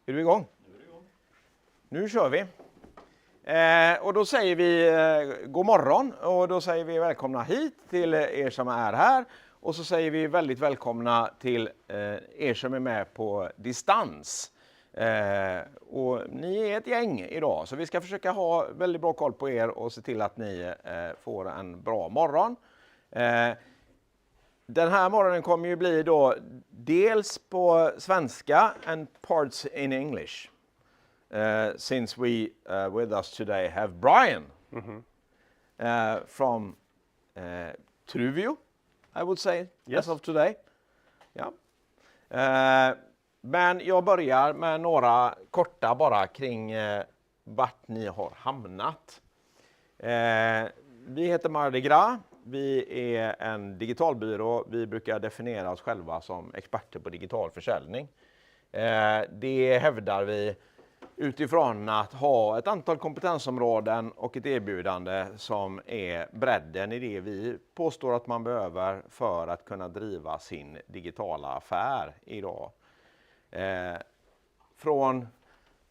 Är du igång? Nu kör vi. Och då säger vi god morgon och då säger vi välkomna hit till er som är här. Och så säger vi väldigt välkomna till er som är med på distans. Och ni är ett gäng idag så vi ska försöka ha väldigt bra koll på er och se till att ni får en bra morgon. Den här morgonen kommer ju bli då dels på svenska and parts in English. Since we with us today have Brian from Truvio, I would say, as of today. Yeah. Men jag börjar med några korta bara kring vart ni har hamnat. Vi heter Mardi Gras. Vi är en digitalbyrå. Vi brukar definiera oss själva som experter på digital försäljning. Det hävdar vi utifrån att ha ett antal kompetensområden och ett erbjudande som är bredden i det vi påstår att man behöver för att kunna driva sin digitala affär idag. Från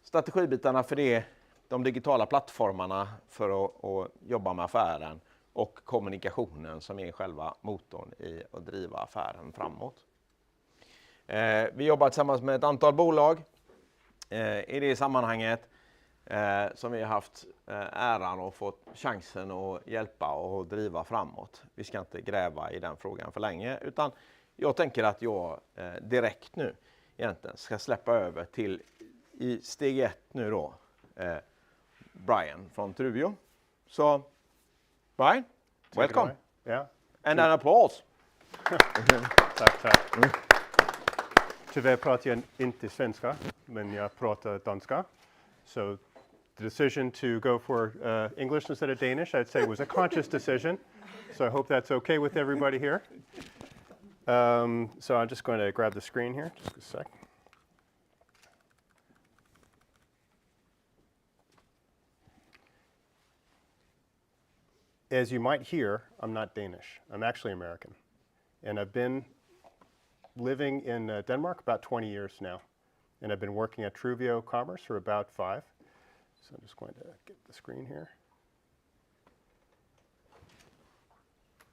strategibitarna för det, de digitala plattformarna för att jobba med affären och kommunikationen som är själva motorn i att driva affären framåt. Vi jobbar tillsammans med ett antal bolag i det sammanhanget som vi har haft äran och fått chansen att hjälpa och driva framåt. Vi ska inte gräva i den frågan för länge utan jag tänker att jag direkt nu egentligen ska släppa över till i steg 1 nu då Brian från Truvio. Så Brian, welcome. Yeah. And an applause. Tack. Tyvärr pratar jag inte svenska, men jag pratar danska. So the decision to go for English instead of Danish, I'd say was a conscious decision. So I hope that's okay with everybody here. So I'm just going to grab the screen here, just a sec. As you might hear, I'm not Danish. I'm actually American. And I've been living in Denmark about 20 years now. And I've been working at Truvio Commerce for about 5. So I'm just going to get the screen here.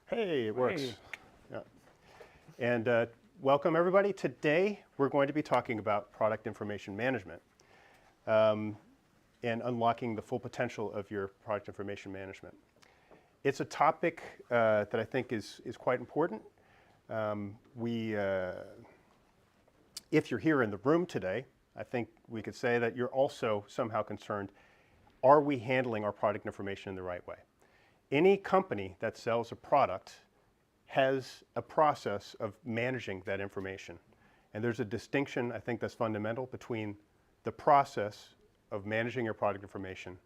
Hey, it works. Hey. Yeah. And welcome everybody. Today we're going to be talking about product information management and unlocking the full potential of your product information management. It's a topic that I think is quite important. If you're here in the room today, I think we could say that you're also somehow concerned, are we handling our product information in the right way? Any company that sells a product has a process of managing that information. And there's a distinction, I think, that's fundamental between the process of managing your product information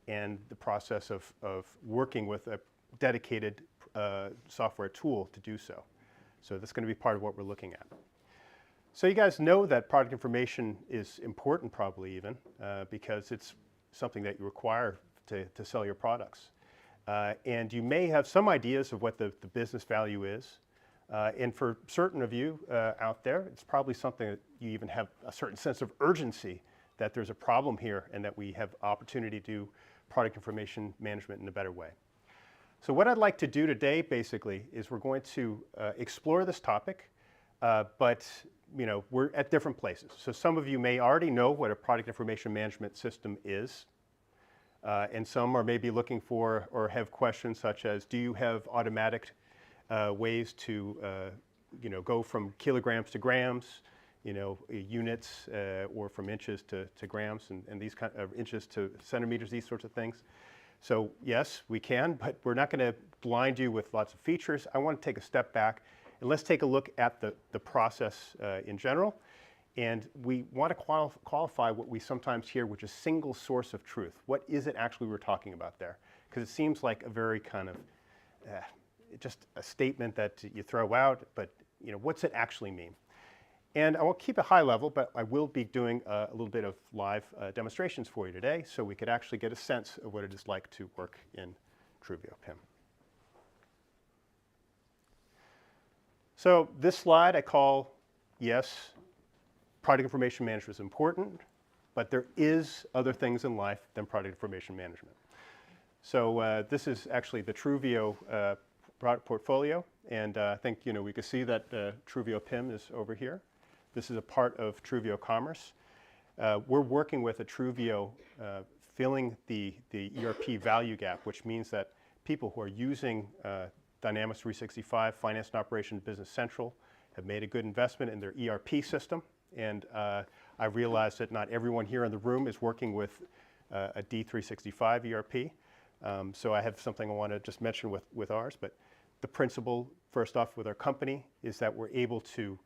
and the process of working with a dedicated software tool to do so. So that's going to be part of what we're looking at. So you guys know that product information is important, probably even, because it's something that you require to sell your products. And you may have some ideas of what the business value is. And for certain of you out there, it's probably something that you even have a certain sense of urgency that there's a problem here and that we have opportunity to do product information management in a better way. So what I'd like to do today, basically, is we're going to explore this topic, but we're at different places. So some of you may already know what a product information management system is, and some are maybe looking for or have questions such as, do you have automatic ways to go from kilograms to grams, units, or from inches to grams, and these kind of inches to centimeters, these sorts of things. So yes, we can, but we're not going to blind you with lots of features. I want to take a step back and let's take a look at the process in general. And we want to qualify what we sometimes hear, which is single source of truth. What is it actually we're talking about there? Because it seems like a very kind of just a statement that you throw out, but what's it actually mean? And I won't keep it high level, but I will be doing a little bit of live demonstrations for you today so we could actually get a sense of what it is like to work in Truvio PIM. So this slide I call yes, product information management is important, but there is other things in life than product information management. So this is actually the Truvio product portfolio, and I think we can see that Truvio PIM is over here. This is a part of Truvio Commerce. We're working with a Truvio filling the ERP value gap, which means that people who are using Dynamics 365, Finance and Operations, Business Central, have made a good investment in their ERP system. And I realize that not everyone here in the room is working with a D365 ERP. So I have something I want to just mention with ours. But the principle, first off, with our company is that we're able to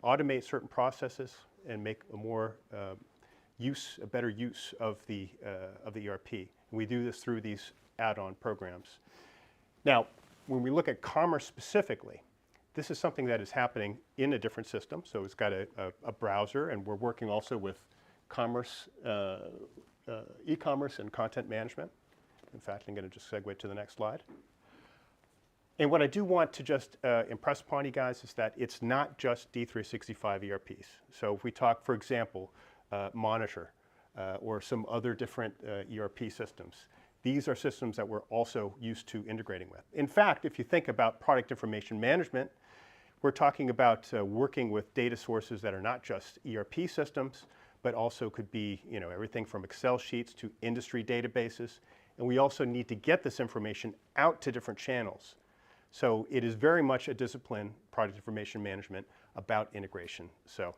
automate certain processes and make a better use of the ERP. And we do this through these add-on programs. Now, when we look at commerce specifically, this is something that is happening in a different system. So it's got a browser, and we're working also with commerce, e-commerce and content management. In fact, I'm going to just segue to the next slide. And what I do want to just impress upon you guys is that it's not just D365 ERPs. So if we talk, for example, Monitor or some other different ERP systems, these are systems that we're also used to integrating with. In fact, if you think about product information management, we're talking about working with data sources that are not just ERP systems, but also could be everything from Excel sheets to industry databases. And we also need to get this information out to different channels. So it is very much a discipline, product information management, about integration. So,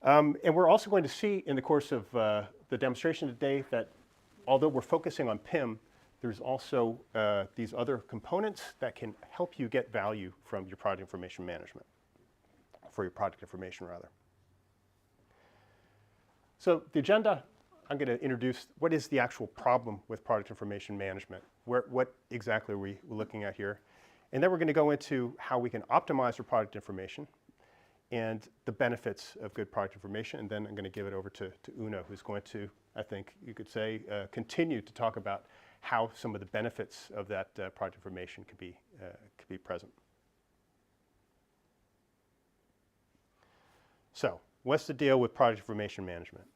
and we're also going to see in the course of the demonstration today that although we're focusing on PIM, there's also these other components that can help you get value from your product information management, for your product information rather. So the agenda, I'm going to introduce what is the actual problem with product information management. What exactly are we looking at here? And then we're going to go into how we can optimize our product information and the benefits of good product information. And then I'm going to give it over to Una, who's going to, I think you could say, continue to talk about how some of the benefits of that product information could be present. So what's the deal with product information management?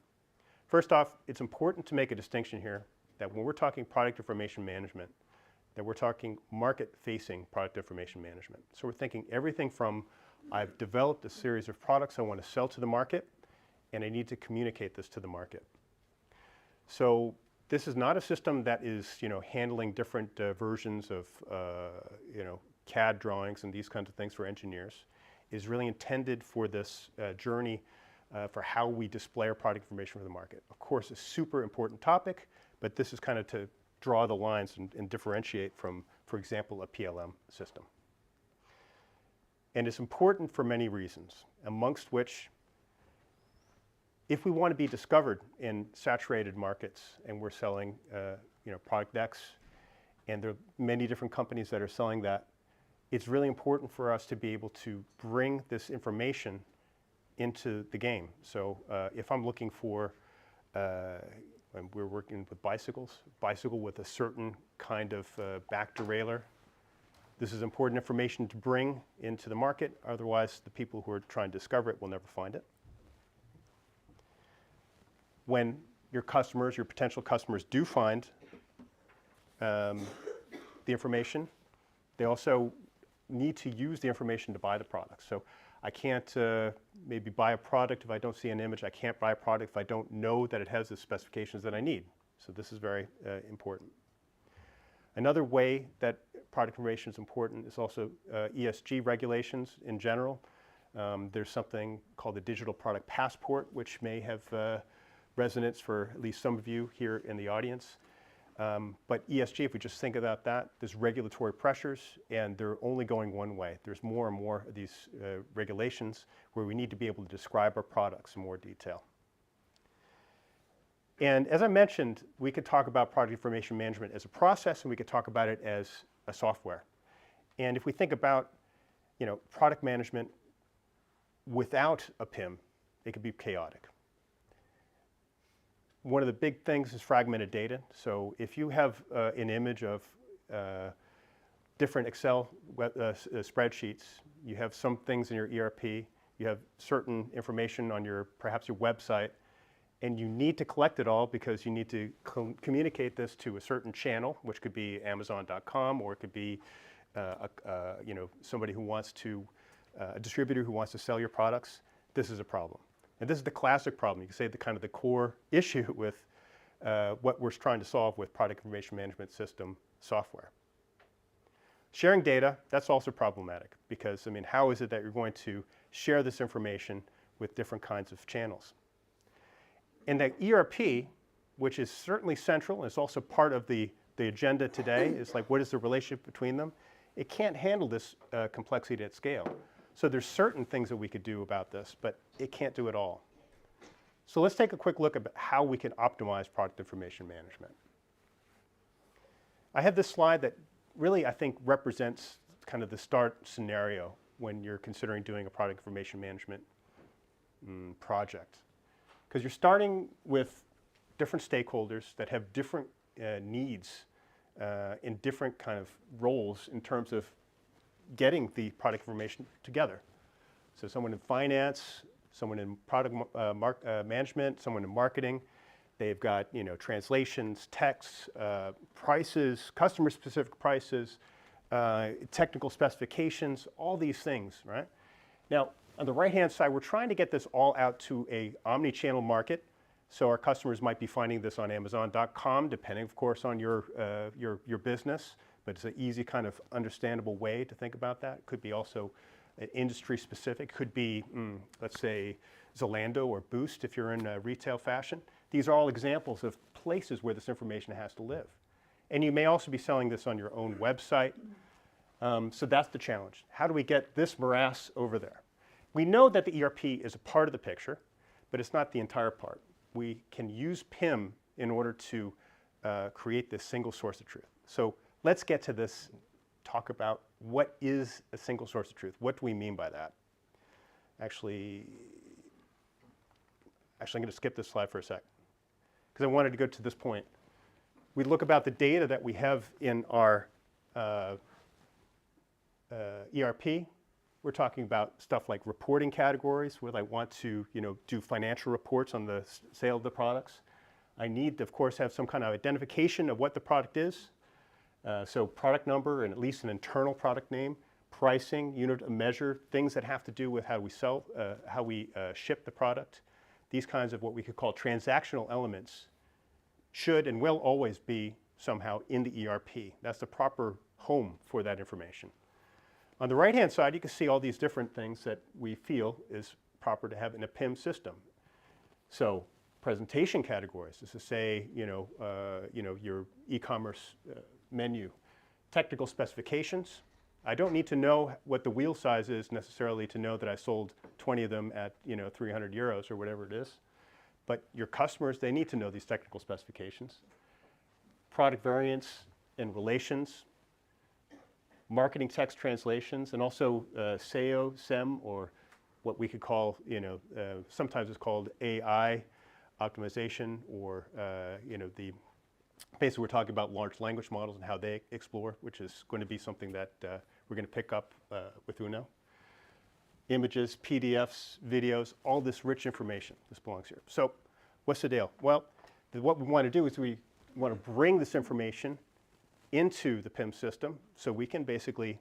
First off, it's important to make a distinction here that when we're talking product information management, that we're talking market-facing product information management. So we're thinking everything from I've developed a series of products I want to sell to the market, and I need to communicate this to the market. So this is not a system that is handling different versions of CAD drawings and these kinds of things for engineers. It is really intended for this journey for how we display our product information for the market. Of course, a super important topic, but this is kind of to draw the lines and differentiate from, for example, a PLM system. And it's important for many reasons, amongst which, if we want to be discovered in saturated markets and we're selling product X, and there are many different companies that are selling that, it's really important for us to be able to bring this information into the game. So if I'm looking for, and we're working with bicycle with a certain kind of back derailleur, this is important information to bring into the market, otherwise the people who are trying to discover it will never find it. When your customers, your potential customers do find the information, they also need to use the information to buy the product. So I can't maybe buy a product if I don't see an image. I can't buy a product if I don't know that it has the specifications that I need. So this is very important. Another way that product information is important is also ESG regulations in general. There's something called the Digital Product Passport, which may have resonance for at least some of you here in the audience. But ESG, if we just think about that, there's regulatory pressures, and they're only going one way. There's more and more of these regulations where we need to be able to describe our products in more detail. And as I mentioned, we could talk about product information management as a process, and we could talk about it as a software. And if we think about product management without a PIM, it could be chaotic. One of the big things is fragmented data. So if you have an image of different Excel spreadsheets, you have some things in your ERP, You have certain information on perhaps your website, and you need to collect it all because you need to communicate this to a certain channel, which could be Amazon.com, or it could be somebody who wants to, a distributor who wants to sell your products. This is a problem. And this is the classic problem. You can say the core issue with what we're trying to solve with product information management system software. Sharing data, that's also problematic because, I mean, how is it that you're going to share this information with different kinds of channels? And the ERP, which is certainly central, and is also part of the agenda today, is like, what is the relationship between them? It can't handle this complexity at scale. So there's certain things that we could do about this, but it can't do it all. So let's take a quick look at how we can optimize product information management. I have this slide that really, I think, represents kind of the start scenario when you're considering doing a product information management project. Because you're starting with different stakeholders that have different needs in different kind of roles in terms of getting the product information together. So someone in finance, someone in product management, someone in marketing. They've got translations, texts, prices, customer-specific prices, technical specifications, all these things, right? Now, on the right-hand side, we're trying to get this all out to a omni-channel market. So our customers might be finding this on Amazon.com, depending, of course, on your business. But it's an easy kind of understandable way to think about that. It could be also industry-specific. Could be, let's say, Zalando or Boost if you're in retail fashion. These are all examples of places where this information has to live. And you may also be selling this on your own website. So that's the challenge. How do we get this morass over there? We know that the ERP is a part of the picture, but it's not the entire part. We can use PIM in order to create this single source of truth. So let's get to this, talk about what is a single source of truth. What do we mean by that? Actually, I'm going to skip this slide for a sec, because I wanted to go to this point. We look about the data that we have in our ERP. We're talking about stuff like reporting categories, where I want to do financial reports on the sale of the products. I need to, of course, have some kind of identification of what the product is. So product number and at least an internal product name, pricing, unit of measure, things that have to do with how we sell, how we ship the product. These kinds of what we could call transactional elements should and will always be somehow in the ERP. That's the proper home for that information. On the right-hand side, you can see all these different things that we feel is proper to have in a PIM system. So presentation categories, this is say, your e-commerce menu. Technical specifications. I don't need to know what the wheel size is necessarily to know that I sold 20 of them at 300 euros or whatever it is. But your customers, they need to know these technical specifications. Product variants and relations. Marketing text translations, and also SEO, SEM, or what we could call, sometimes it's called AI optimization, or basically we're talking about large language models and how they explore, which is going to be something that we're going to pick up with Uno. Images, PDFs, videos, all this rich information, this belongs here. So what's the deal? Well, what we want to do is we want to bring this information into the PIM system so we can basically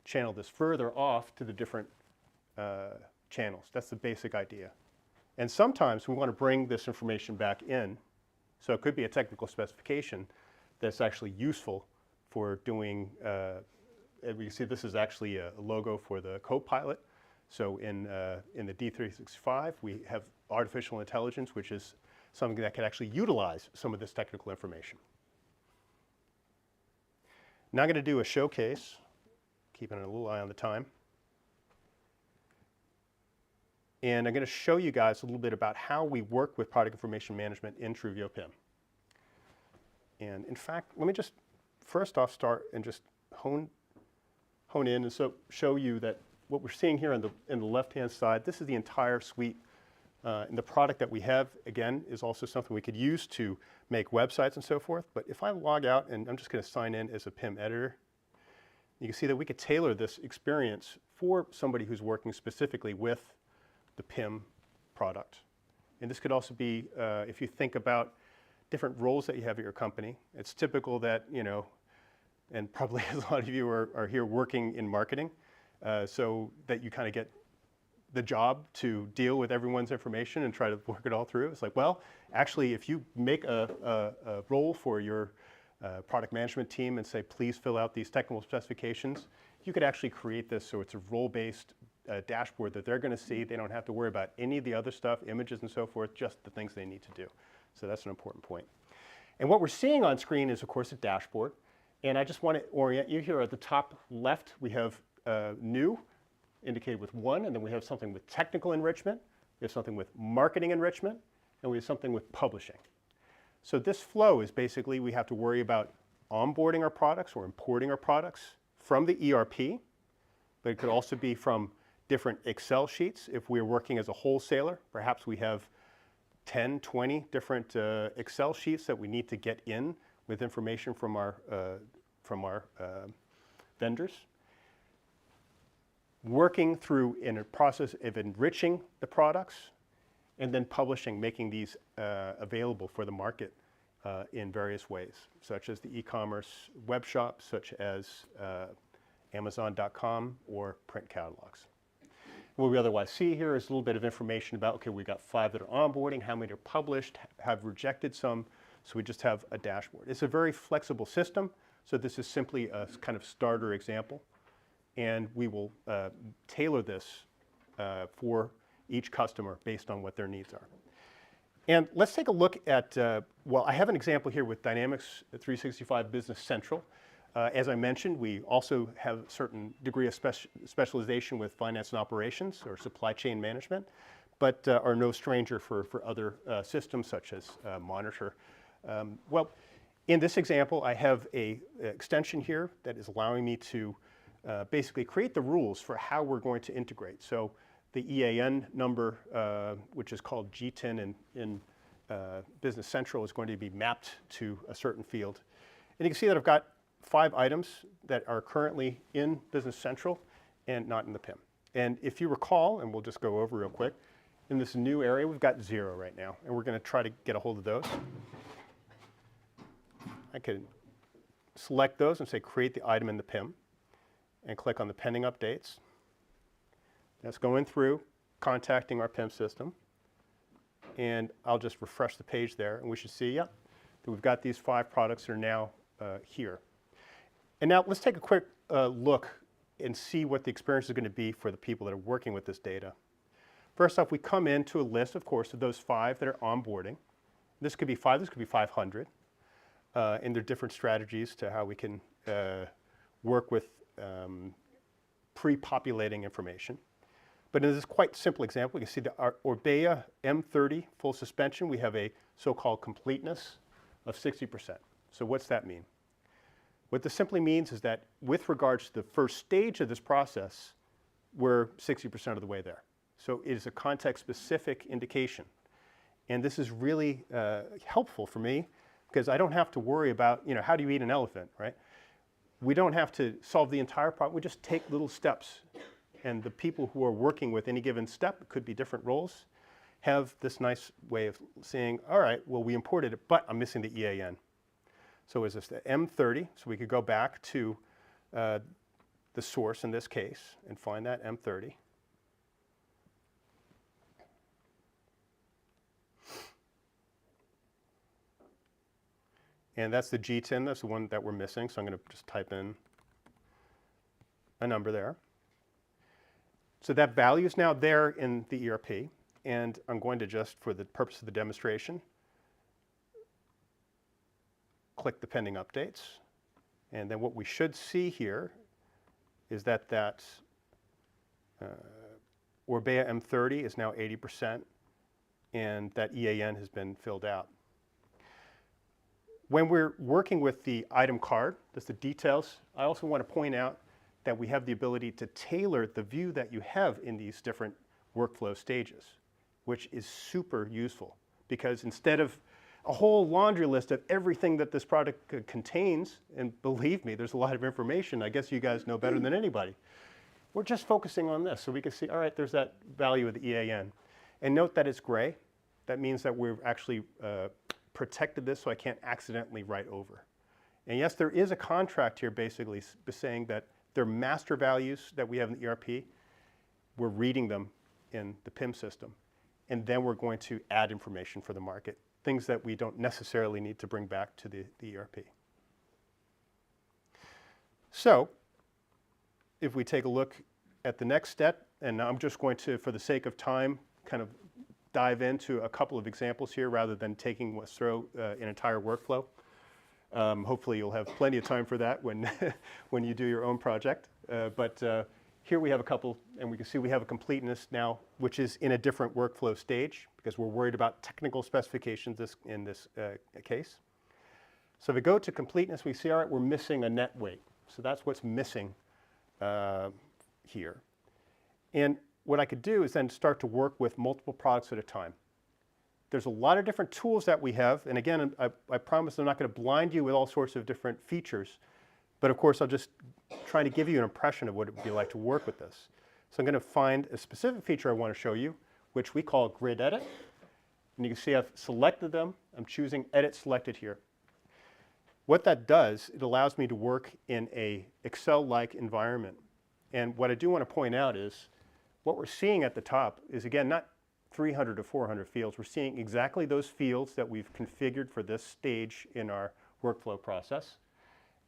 channel this further off to the different channels. That's the basic idea. And sometimes we want to bring this information back in. So it could be a technical specification that's actually useful for doing, and we see this is actually a logo for the Copilot. So in the D365, we have artificial intelligence, which is something that can actually utilize some of this technical information. Now I'm going to do a showcase, keeping a little eye on the time. And I'm going to show you guys a little bit about how we work with product information management in Truvio PIM. And in fact, let me just first off start and just hone in and so show you that what we're seeing here in the left-hand side, this is the entire suite. And the product that we have, again, is also something we could use to make websites and so forth. But if I log out, and I'm just going to sign in as a PIM editor, you can see that we could tailor this experience for somebody who's working specifically with the PIM product. And this could also be, if you think about different roles that you have at your company, it's typical that, you know, and probably a lot of you are here working in marketing, so that you kind of get the job to deal with everyone's information and try to work it all through. It's like, well, actually, if you make a role for your product management team and say, please fill out these technical specifications, you could actually create this so it's a role-based dashboard that they're going to see. They don't have to worry about any of the other stuff, images and so forth, just the things they need to do. So that's an important point. And what we're seeing on screen is, of course, a dashboard. And I just want to orient you here at the top left. We have new, indicated with 1, and then we have something with technical enrichment, we have something with marketing enrichment, and we have something with publishing. So this flow is basically we have to worry about onboarding our products or importing our products from the ERP, but it could also be from different Excel sheets. If we're working as a wholesaler, perhaps we have 10, 20 different Excel sheets that we need to get in with information from our vendors. Working through in a process of enriching the products, and then publishing, making these available for the market in various ways, such as the e-commerce web shop, such as Amazon.com or print catalogs. What we otherwise see here is a little bit of information about, okay, we got 5 that are onboarding, how many are published, have rejected some, so we just have a dashboard. It's a very flexible system, so this is simply a kind of starter example, and we will tailor this for each customer based on what their needs are. And let's take a look at, well, I have an example here with Dynamics 365 Business Central. As I mentioned, we also have a certain degree of specialization with finance and operations or supply chain management, but are no stranger for other systems such as Monitor. Well, in this example, I have an extension here that is allowing me to basically create the rules for how we're going to integrate. So the EAN number, which is called GTIN in Business Central, is going to be mapped to a certain field. And you can see that I've got 5 items that are currently in Business Central and not in the PIM. And if you recall, and we'll just go over real quick, in this new area, we've got 0 right now, and we're going to try to get a hold of those. I can select those and say create the item in the PIM, and click on the pending updates. That's going through, contacting our PIM system, and I'll just refresh the page there, and we should see, yep, that we've got these 5 products that are now here. And now let's take a quick look and see what the experience is going to be for the people that are working with this data. First off, we come into a list, of course, of those 5 that are onboarding. This could be 5, this could be 500, and there are different strategies to how we can work with pre-populating information. But in this quite simple example, you can see the Orbea M30 full suspension, we have a so-called completeness of 60%. So what's that mean? What this simply means is that with regards to the first stage of this process, we're 60% of the way there. So it is a context-specific indication. And this is really helpful for me because I don't have to worry about, you know, how do you eat an elephant, right? We don't have to solve the entire problem. We just take little steps. And the people who are working with any given step, it could be different roles, have this nice way of saying, all right, well, we imported it, but I'm missing the EAN. So is this the M30? So we could go back to the source in this case and find that M30. And that's the GTIN, that's the one that we're missing. So I'm going to just type in a number there. So that value is now there in the ERP. And I'm going to just, for the purpose of the demonstration, click the pending updates. And then what we should see here is that Orbea M30 is now 80%, and that EAN has been filled out. When we're working with the item card, that's the details, I also want to point out that we have the ability to tailor the view that you have in these different workflow stages, which is super useful because instead of a whole laundry list of everything that this product contains, and believe me, there's a lot of information, I guess you guys know better than anybody. we're just focusing on this. So we can see, all right, there's that value of the EAN. And note that it's gray. That means that we've actually protected this so I can't accidentally write over. And yes, there is a contract here basically saying that they're master values that we have in the ERP. We're reading them in the PIM system. And then we're going to add information for the market, things that we don't necessarily need to bring back to the ERP. So if we take a look at the next step, and I'm just going to, for the sake of time, kind of dive into a couple of examples here rather than taking us through an entire workflow. Hopefully you'll have plenty of time for that when, when you do your own project. Here we have a couple, and we can see we have a completeness now, which is in a different workflow stage because we're worried about technical specifications in this case. So if we go to completeness, we see, all right, we're missing a net weight. So that's what's missing here. And what I could do is then start to work with multiple products at a time. There's a lot of different tools that we have, and again, I promise I'm not going to blind you with all sorts of different features, but of course I'll just try to give you an impression of what it would be like to work with this. So I'm going to find a specific feature I want to show you, which we call Grid Edit, and you can see I've selected them. I'm choosing Edit Selected here. What that does, it allows me to work in a Excel-like environment. And what I do want to point out is what we're seeing at the top is, again, not 300 to 400 fields. We're seeing exactly those fields that we've configured for this stage in our workflow process.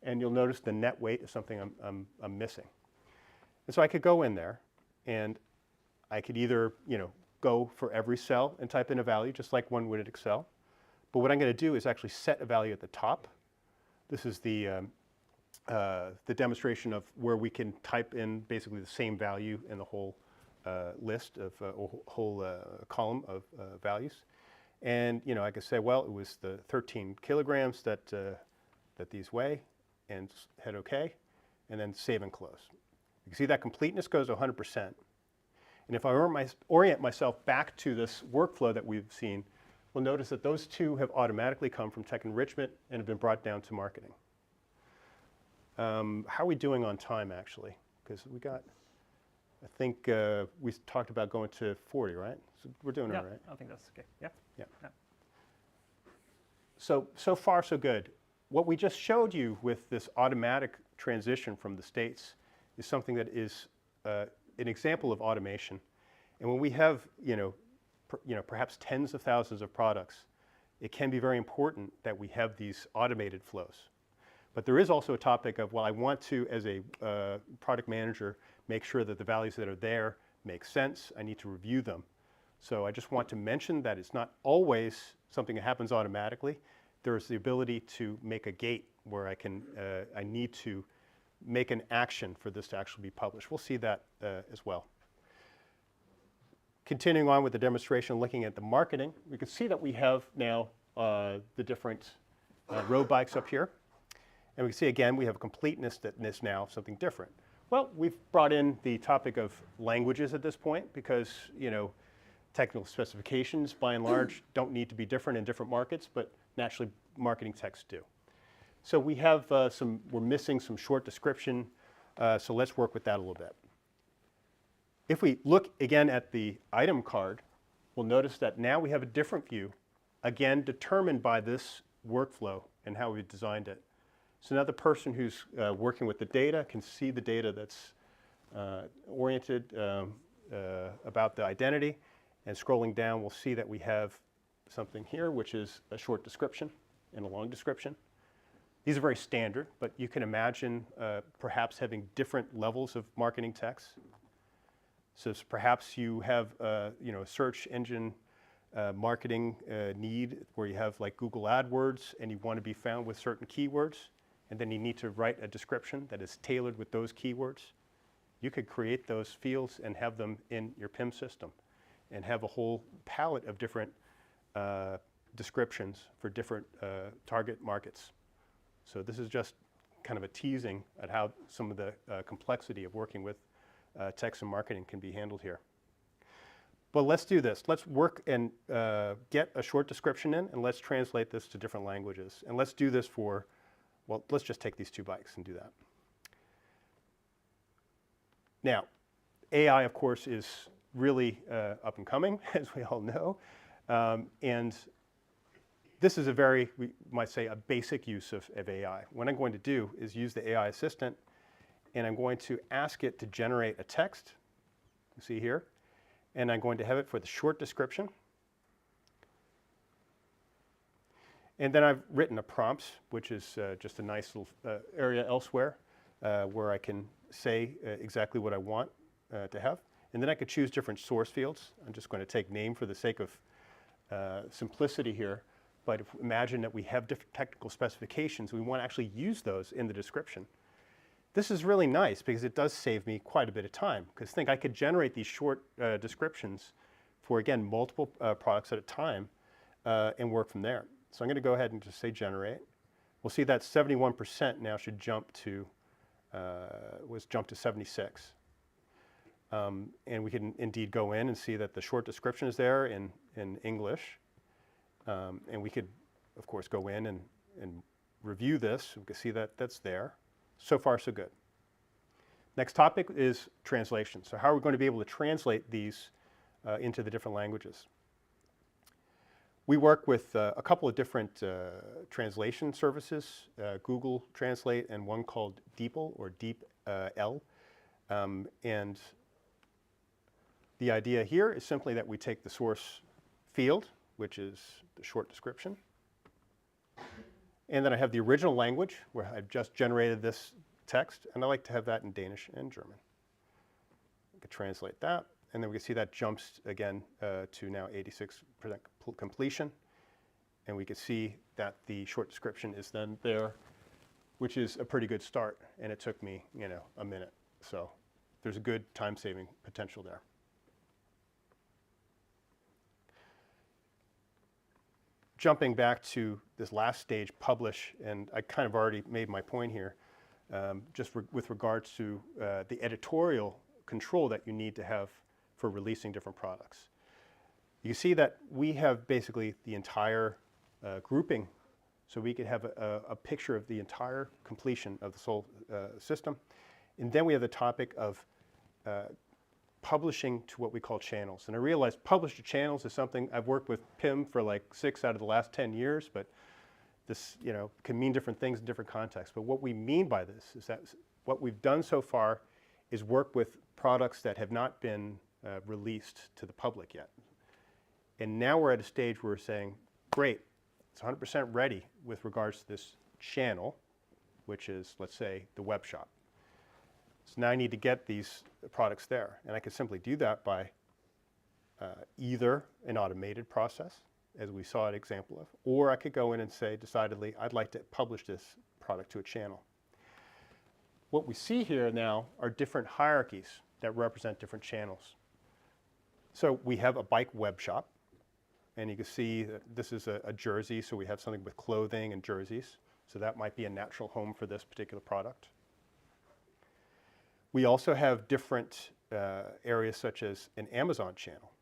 And you'll notice the net weight is something I'm missing. And so I could go in there and I could either, go for every cell and type in a value just like one would in Excel. But what I'm going to do is actually set a value at the top. This is the demonstration of where we can type in basically the same value in the whole list of whole column of values. And I could say, well, it was the 13 kilograms that these weigh, and hit OK, and then save and close. You can see that completeness goes to 100%. And if I orient myself back to this workflow that we've seen, we'll notice that those two have automatically come from tech enrichment and have been brought down to marketing. How are we doing on time, actually? Because we got, I think we talked about going to 40, right? So we're doing it all right. I think that's okay. Yeah. Yeah. So far, so good. What we just showed you with this automatic transition from the states is something that is an example of automation. And when we have, perhaps tens of thousands of products, it can be very important that we have these automated flows. But there is also a topic of, well, I want to, as a product manager, make sure that the values that are there make sense. I need to review them. So I just want to mention that it's not always something that happens automatically. There's the ability to make a gate where I need to make an action for this to actually be published. We'll see that as well. Continuing on with the demonstration, looking at the marketing, we can see that we have now the different road bikes up here. And we can see, again, we have a completeness that is now something different. Well, we've brought in the topic of languages at this point because, technical specifications, by and large, don't need to be different in different markets, but naturally, marketing texts do. So we have we're missing some short description, so let's work with that a little bit. If we look again at the item card, we'll notice that now we have a different view, again, determined by this workflow and how we designed it. So now the person who's working with the data can see the data that's oriented about the identity. And scrolling down, we'll see that we have something here, which is a short description and a long description. These are very standard, but you can imagine perhaps having different levels of marketing text. So perhaps you have a search engine marketing need where you have like Google AdWords and you want to be found with certain keywords. And then you need to write a description that is tailored with those keywords. You could create those fields and have them in your PIM system and have a whole palette of different descriptions for different target markets. So this is just kind of a teasing at how some of the complexity of working with text and marketing can be handled here. But let's do this. Let's work and get a short description in, and let's translate this to different languages. And let's do this for, well, let's just take these two bikes and do that. Now, AI, of course, is really up and coming, as we all know. And this is a very, we might say, a basic use of AI. What I'm going to do is use the AI assistant, and I'm going to ask it to generate a text, you see here, and I'm going to have it for the short description. And then I've written a prompt, which is just a nice little area elsewhere where I can say exactly what I want to have. And then I could choose different source fields. I'm just going to take name for the sake of simplicity here. But if, imagine that we have different technical specifications. We want to actually use those in the description. This is really nice because it does save me quite a bit of time. Because think, I could generate these short descriptions for, again, multiple products at a time and work from there. So I'm going to go ahead and just say generate. We'll see that 71% now should jump to, jumped to 76. And we can indeed go in and see that the short description is there in English. And we could, of course, go in and review this. We can see that that's there. So far, so good. Next topic is translation. So how are we going to be able to translate these into the different languages? We work with a couple of different translation services, Google Translate and one called DeepL or DeepL. And the idea here is simply that we take the source field, which is the short description. And then I have the original language where I've just generated this text, and I like to have that in Danish and German. I could translate that, and then we can see that jumps again to now 86% completion. And we can see that the short description is then there, which is a pretty good start. And it took me, a minute. So there's a good time-saving potential there. Jumping back to this last stage, publish, and I kind of already made my point here, just with regards to the editorial control that you need to have for releasing different products. You see that we have basically the entire grouping, so we could have a picture of the entire completion of the whole system. And then we have the topic of publishing to what we call channels. And I realize publish to channels is something I've worked with PIM for like 6 out of the last 10 years, but this can mean different things in different contexts. But what we mean by this is that what we've done so far is work with products that have not been released to the public yet. And now we're at a stage where we're saying, great, it's 100% ready with regards to this channel, which is, let's say, the web shop. So now I need to get these products there. And I can simply do that by either an automated process, as we saw an example of, or I could go in and say, decidedly, I'd like to publish this product to a channel. What we see here now are different hierarchies that represent different channels. So we have a bike web shop, and you can see that this is a jersey, so we have something with clothing and jerseys. So that might be a natural home for this particular product. We also have different areas such as an Amazon channel.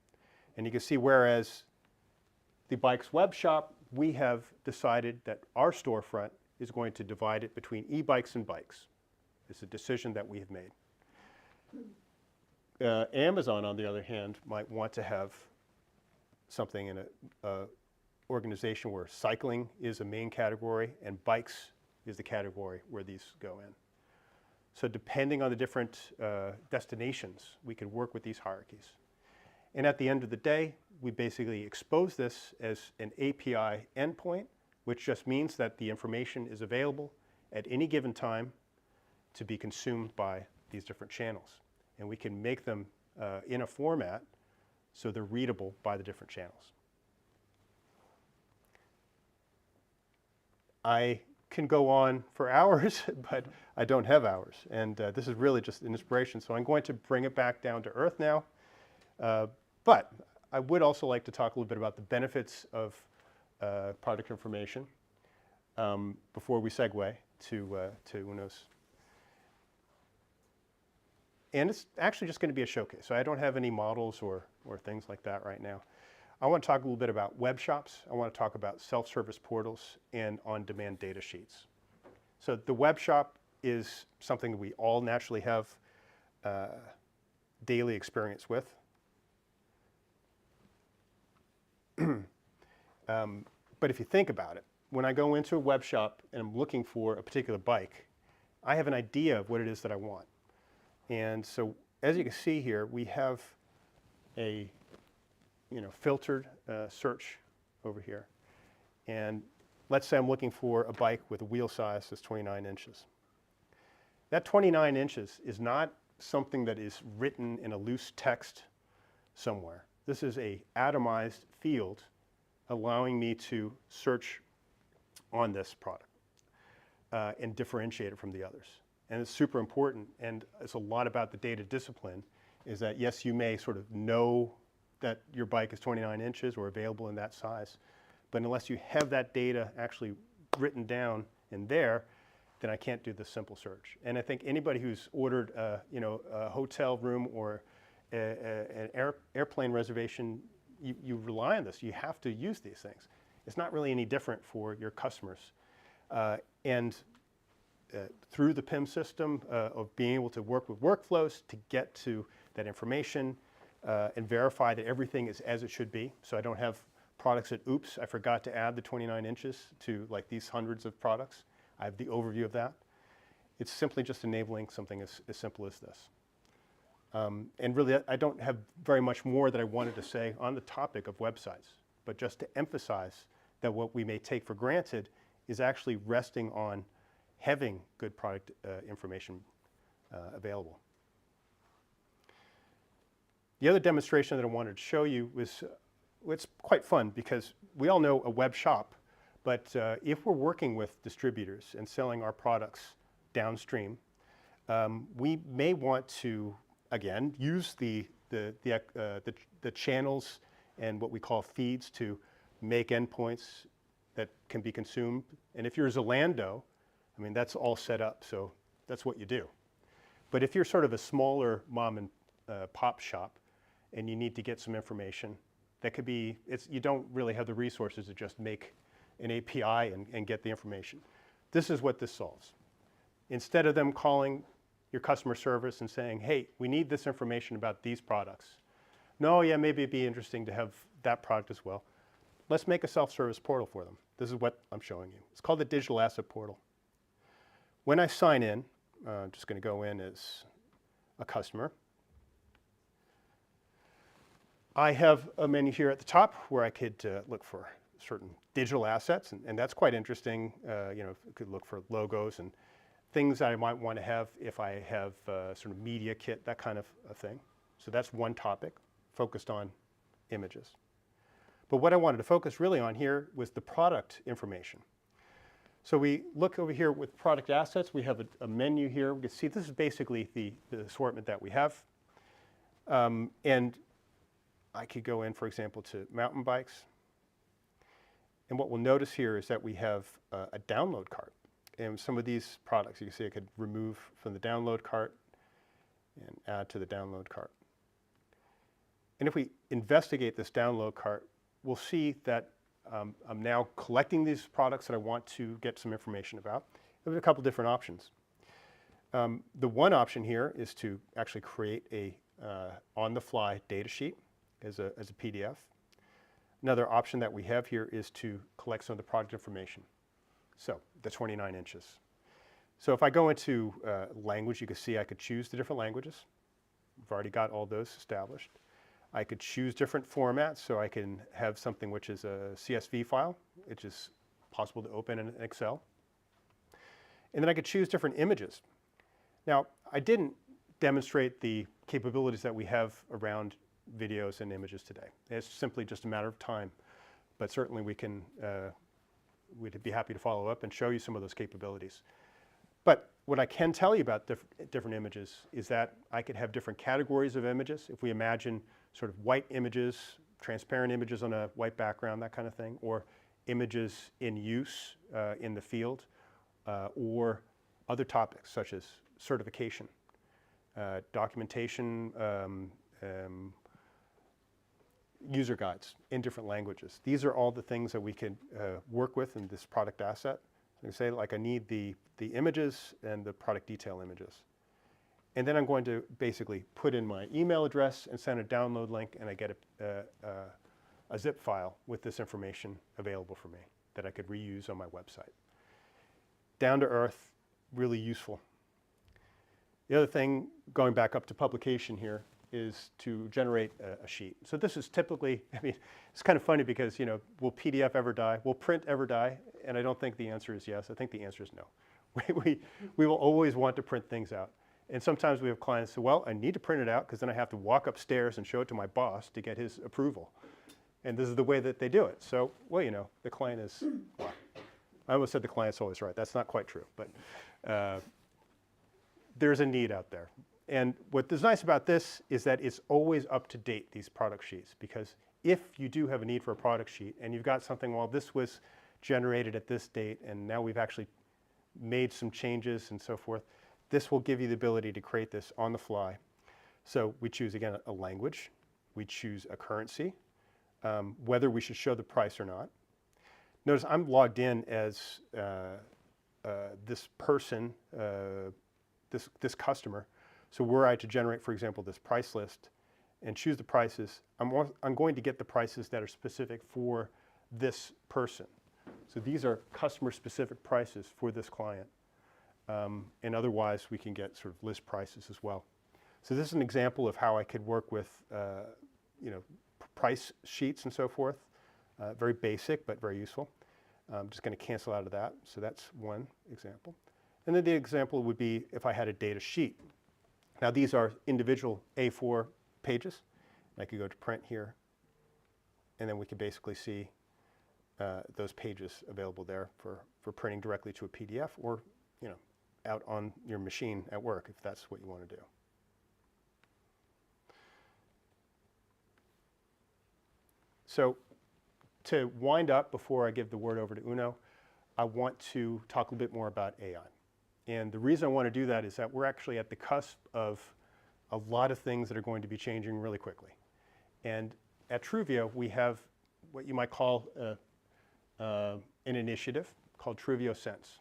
And you can see whereas the bike's web shop, we have decided that our storefront is going to divide it between e-bikes and bikes. It's a decision that we have made. Amazon, on the other hand, might want to have something in an organization where cycling is a main category and bikes is the category where these go in. So depending on the different destinations, we can work with these hierarchies. And at the end of the day, we basically expose this as an API endpoint, which just means that the information is available at any given time to be consumed by these different channels. And we can make them in a format so they're readable by the different channels. I can go on for hours, but I don't have hours. And this is really just an inspiration. So I'm going to bring it back down to earth now. But I would also like to talk a little bit about the benefits of product information before we segue to Uno's. And it's actually just going to be a showcase. So I don't have any models or things like that right now. I want to talk a little bit about web shops. I want to talk about self-service portals and on-demand data sheets. So the web shop is something we all naturally have daily experience with. But if you think about it, when I go into a web shop and I'm looking for a particular bike, I have an idea of what it is that I want. And so as you can see here, we have a filtered search over here. And let's say I'm looking for a bike with a wheel size that's 29 inches. That 29 inches is not something that is written in a loose text somewhere. This is a atomized field allowing me to search on this product and differentiate it from the others. And it's super important, and it's a lot about the data discipline, is that yes, you may sort of know that your bike is 29 inches or available in that size, but unless you have that data actually written down in there, then I can't do the simple search. And I think anybody who's ordered a hotel room or an airplane reservation, you rely on this. You have to use these things. It's not really any different for your customers. Through the PIM system of being able to work with workflows to get to that information and verify that everything is as it should be. So I don't have products that, oops, I forgot to add the 29 inches to like these hundreds of products. I have the overview of that. It's simply just enabling something as simple as this. And really, I don't have very much more that I wanted to say on the topic of websites, but just to emphasize that what we may take for granted is actually resting on having good product information available. The other demonstration that I wanted to show you was, it's quite fun because we all know a web shop, but if we're working with distributors and selling our products downstream, we may want to, again, use the channels and what we call feeds to make endpoints that can be consumed. And if you're Zalando, I mean, that's all set up, so that's what you do. But if you're sort of a smaller mom and pop shop and you need to get some information, that could be, you don't really have the resources to just make an API and get the information. This is what this solves. Instead of them calling your customer service and saying, hey, we need this information about these products. No, yeah, maybe it'd be interesting to have that product as well. Let's make a self-service portal for them. This is what I'm showing you. It's called the Digital Asset Portal. When I sign in, I'm just going to go in as a customer. I have a menu here at the top where I could look for certain digital assets, and that's quite interesting. I could look for logos and things I might want to have if I have sort of media kit, that kind of a thing. So that's one topic focused on images. But what I wanted to focus really on here was the product information. So we look over here with product assets. We have a menu here. We can see this is basically the assortment that we have. And I could go in, for example, to mountain bikes. And what we'll notice here is that we have a download cart. And some of these products, you can see I could remove from the download cart and add to the download cart. And if we investigate this download cart, we'll see that I'm now collecting these products that I want to get some information about. There's a couple different options. The one option here is to actually create a on-the-fly data sheet as a PDF. Another option that we have here is to collect some of the product information. So the 29 inches. So if I go into language, you can see I could choose the different languages. I've already got all those established. I could choose different formats, so I can have something which is a CSV file, which is possible to open in Excel. And then I could choose different images. Now, I didn't demonstrate the capabilities that we have around videos and images today. It's simply just a matter of time, but certainly we'd be happy to follow up and show you some of those capabilities. But what I can tell you about different images is that I could have different categories of images. If we imagine sort of white images, transparent images on a white background, that kind of thing, or images in use in the field, or other topics such as certification, documentation, user guides in different languages. These are all the things that we can work with in this product asset. So you say, like, I need the images and the product detail images. And then I'm going to basically put in my email address and send a download link, and I get a zip file with this information available for me that I could reuse on my website. Down to earth, really useful. The other thing, going back up to publication here, is to generate a sheet. So this is typically, I mean, it's kind of funny because, you know, will PDF ever die? Will print ever die? And I don't think the answer is yes. I think the answer is no. We will always want to print things out. And sometimes we have clients say, well, I need to print it out because then I have to walk upstairs and show it to my boss to get his approval. And this is the way that they do it. So, well, you know, the client is, well, I almost said the client's always right. That's not quite true, but there's a need out there. And what is nice about this is that it's always up to date, these product sheets, because if you do have a need for a product sheet and you've got something, well, this was generated at this date and now we've actually made some changes and so forth, this will give you the ability to create this on the fly. So we choose, again, a language. We choose a currency, whether we should show the price or not. Notice I'm logged in as this person, this customer. So were I to generate, for example, this price list and choose the prices, I'm going to get the prices that are specific for this person. So these are customer-specific prices for this client. And otherwise, we can get sort of list prices as well. So this is an example of how I could work with, you know, price sheets and so forth. Very basic, but very useful. I'm just going to cancel out of that. So that's one example. And then the example would be if I had a data sheet. Now these are individual A4 pages. I could go to print here, and then we could basically see those pages available there for printing directly to a PDF or, you know, out on your machine at work if that's what you want to do. So to wind up, before I give the word over to Uno, I want to talk a little bit more about AI. And the reason I want to do that is that we're actually at the cusp of a lot of things that are going to be changing really quickly. And at Truvio, we have what you might call an initiative called Truvio Sense.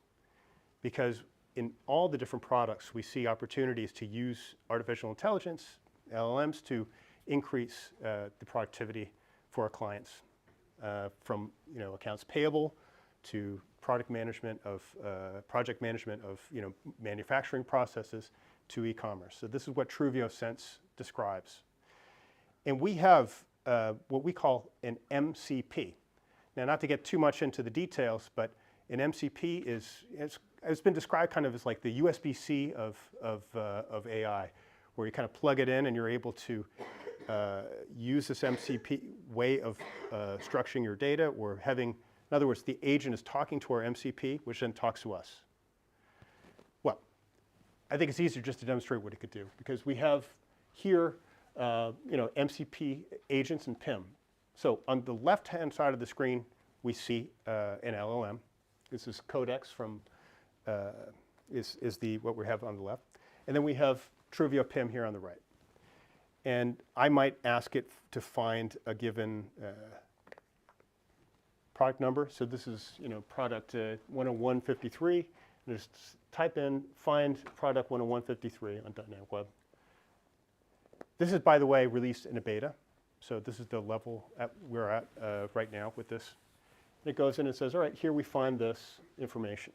Because in all the different products, we see opportunities to use artificial intelligence, LLMs, to increase the productivity for our clients, from, you know, accounts payable to product management of project management of, you know, manufacturing processes to e-commerce. So this is what Truvio Sense describes. And we have what we call an MCP. Now, not to get too much into the details, but an MCP it's been described kind of as like the USB-C of AI, where you kind of plug it in and you're able to use this MCP way of structuring your data, or having, in other words, the agent is talking to our MCP, which then talks to us. Well, I think it's easier just to demonstrate what it could do, because we have here, you know, MCP agents and PIM. So on the left-hand side of the screen, we see an LLM. This is Codex from, is what we have on the left. And then we have Truvio PIM here on the right. And I might ask it to find a given product number. So this is, you know, product 10153. And just type in find product 10153 on .NET Web. This is, by the way, released in a beta. So this is the level we're at right now with this. And it goes in and says, all right, here we find this information.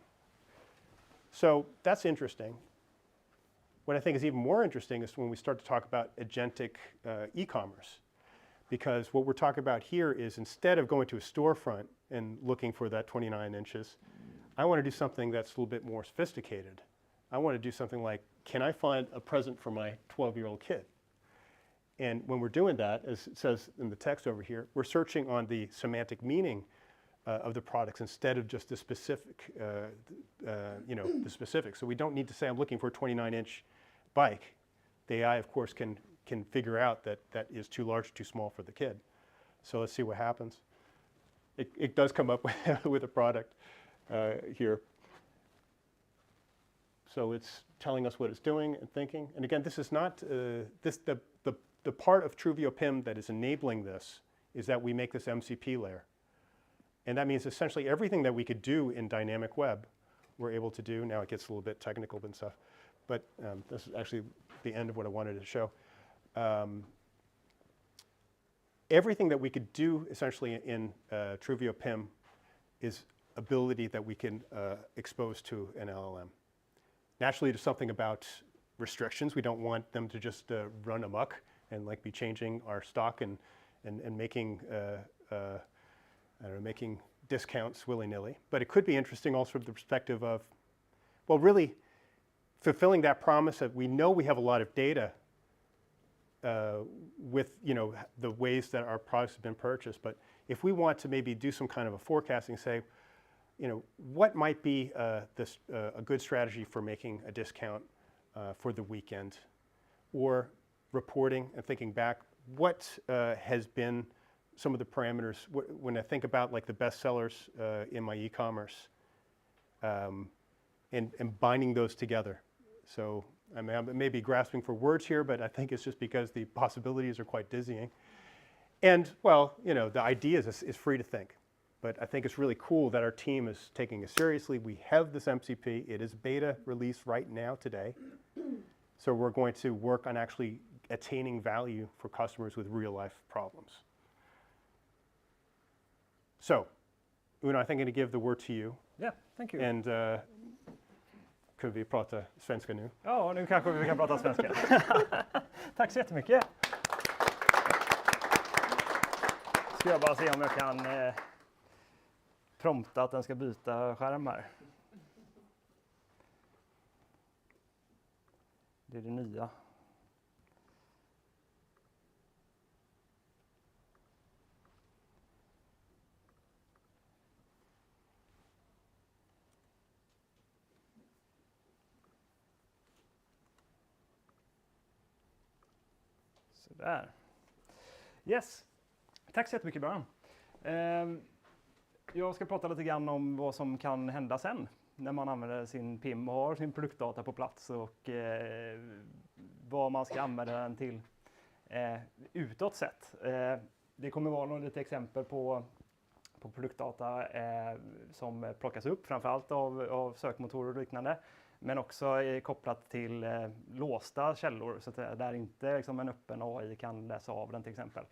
So that's interesting. What I think is even more interesting is when we start to talk about agentic e-commerce. Because what we're talking about here is, instead of going to a storefront and looking for that 29 inches, I want to do something that's a little bit more sophisticated. I want to do something like, can I find a present for my 12-year-old kid? And when we're doing that, as it says in the text over here, we're searching on the semantic meaning of the products instead of just the specific, you know, the specifics. So we don't need to say I'm looking for a 29-inch bike. The AI, of course, can figure out that that is too large or too small for the kid. So let's see what happens. It does come up with a product here. So it's telling us what it's doing and thinking. And again, this is not, the part of Truvio PIM that is enabling this is that we make this MCP layer. And that means essentially everything that we could do in dynamic web, we're able to do. Now it gets a little bit technical and stuff. But this is actually the end of what I wanted to show. Everything that we could do essentially in Truvio PIM is ability that we can expose to an LLM. Naturally, there's something about restrictions. We don't want them to just run amok and like be changing our stock and making making discounts willy-nilly. But it could be interesting also from the perspective of, well, really fulfilling that promise that we know we have a lot of data with the ways that our products have been purchased. But if we want to maybe do some kind of a forecasting, say, what might be a good strategy for making a discount for the weekend, or reporting and thinking back, what has been some of the parameters when I think about like the best sellers in my e-commerce, and binding those together. So I may be grasping for words here, but I think it's just because the possibilities are quite dizzying. And well, the idea is free to think. But I think it's really cool that our team is taking it seriously. We have this MCP. It is beta release right now today. So we're going to work on actually attaining value for customers with real life problems. So, Uno, I think I'm going to give the word to you. Yeah, thank you. And kan vi prata svenska nu? Ja, nu kanske vi kan prata svenska. Tack så jättemycket. Ska jag bara se om jag kan prompta att den ska byta skärm här. Det är det nya. Sådär. Yes. Tack så jättemycket, Björn. Jag ska prata lite grann om vad som kan hända sen när man använder sin PIM och har sin produktdata på plats, och vad man ska använda den till utåt sett. Det kommer vara några lite exempel på produktdata som plockas upp framförallt av sökmotorer och liknande, men också kopplat till låsta källor, så att där inte liksom en öppen AI kan läsa av den till exempel.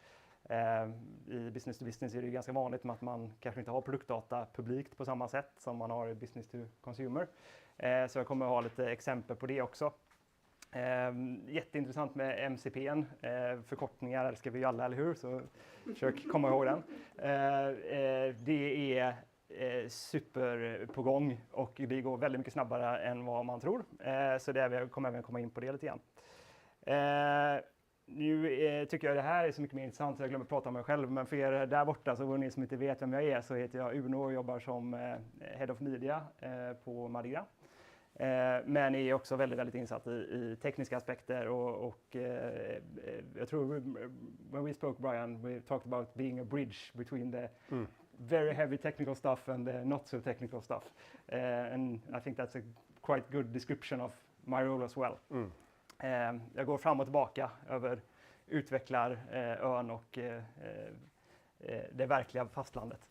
I business to business är det ganska vanligt med att man kanske inte har produktdata publikt på samma sätt som man har i business to consumer. Så jag kommer att ha lite exempel på det också. Jätteintressant med MCP:n, förkortningar älskar vi ju alla, eller hur? Så försök komma ihåg den. Det är super på gång och det går väldigt mycket snabbare än vad man tror. Så vi kommer även komma in på det lite grann. Nu tycker jag det här är så mycket mer intressant så jag glömmer prata om mig själv, men för er där borta, så ni som inte vet vem jag är, så heter jag Uno och jobbar som Head of Media på Mardi Gras. Men är också väldigt, väldigt insatt i tekniska aspekter och jag tror when we spoke, Brian, we talked about being a bridge between the very heavy technical stuff and the not so technical stuff. And I think that's a quite good description of my role as well. Jag går fram och tillbaka över utvecklarön och det verkliga fastlandet.